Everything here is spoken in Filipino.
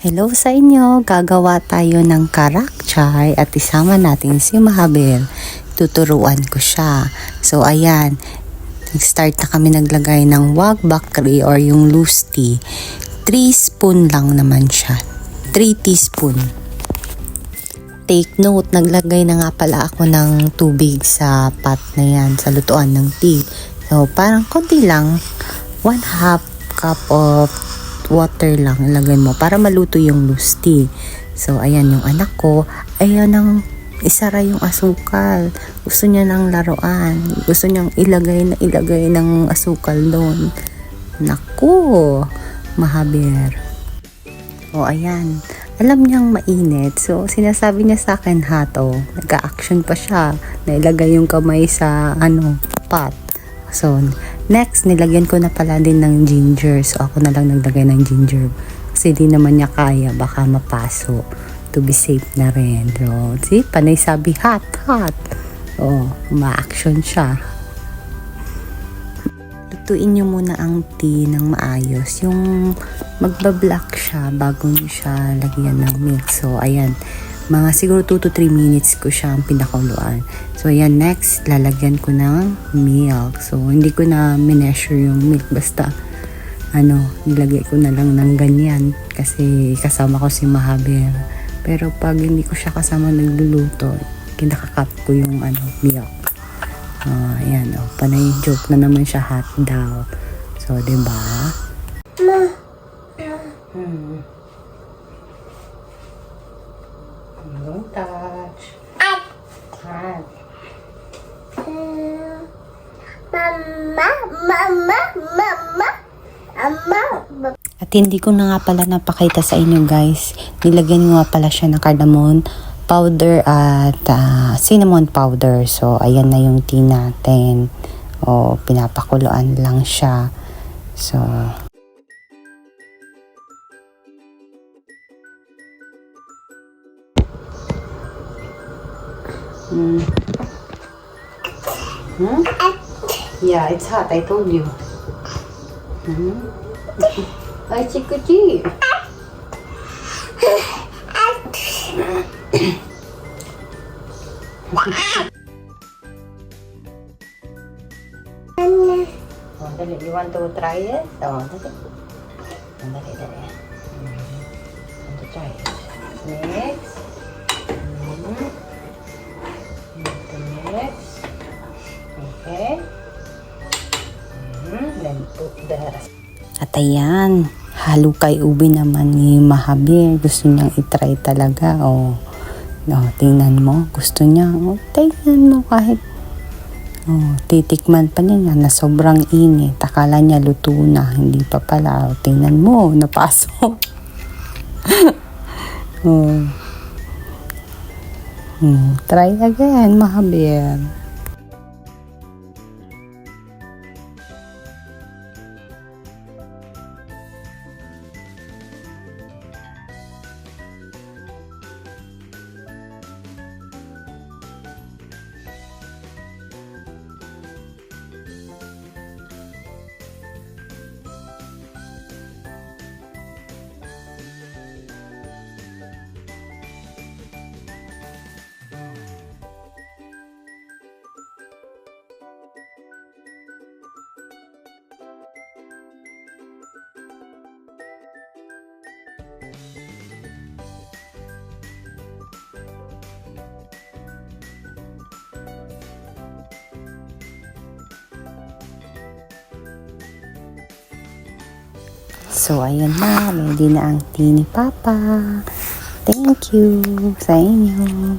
Hello sa inyo! Gagawa tayo ng karak chai at isama natin si Mahabir. Tuturuan ko siya. So ayan, nag-start na kami naglagay ng wag bakri or yung loose tea. 3 spoon lang naman siya. 3 teaspoon. Take note, naglagay na nga pala ako ng tubig sa pot na yan, sa lutuan ng tea. So parang konti lang, 1/2 cup of water lang ilagay mo para maluto yung loose tea. So ayan, yung anak ko ayaw nang isara yung asukal, gusto niya nang laruan, gusto niyang ilagay ng asukal doon. Naku, Mahabir. O ayan, alam niyang mainit, so sinasabi niya sa akin hot. Nag-a-action pa siya na ilagay yung kamay sa pot. So next, nilagyan ko na pala din ng ginger. So ako na lang naglagay ng ginger kasi di naman niya kaya, baka mapaso, to be safe na rin. So see, panay sabi hot. Ma-action siya. Lutuin niyo muna ang tea ng maayos, yung magbablock siya bago niyo siya lagyan ng milk. So ayan, mga siguro 2 to 3 minutes ko siyang pinakuluan. So ayan, next lalagyan ko ng milk. So hindi ko na mineasure yung milk, basta nilagay ko na lang ng ganyan kasi kasama ko si Mahabir. Pero pag hindi ko siya kasama nagluluto, kinakakap ko yung milk. Ayan, panay joke na naman siya, hot daw. So diba? Don't touch. Hot. Mama. At hindi ko na nga pala napakita sa inyo, guys. Nilagyan ko nga pala siya ng cardamom powder at cinnamon powder. So ayan na yung tea natin. Pinapakuluan lang siya. So yeah, it's hot. I told you. Ay, chikuchi. Dali. You want to try it? Dali. Dali. Want to try it? Next. Next. Okay. Then put the rest. At ayan, halukay ubi naman ni Mahabir. Gusto niyang itry talaga. Tingnan mo. Gusto niya. Tingnan mo kahit titikman pa niya na sobrang init. Akala niya luto na. Hindi pa pala. Tingnan mo. Napasok. Try again, Mahabir. So, ayun na. Ready na ang tea ni Papa. Thank you sa inyo.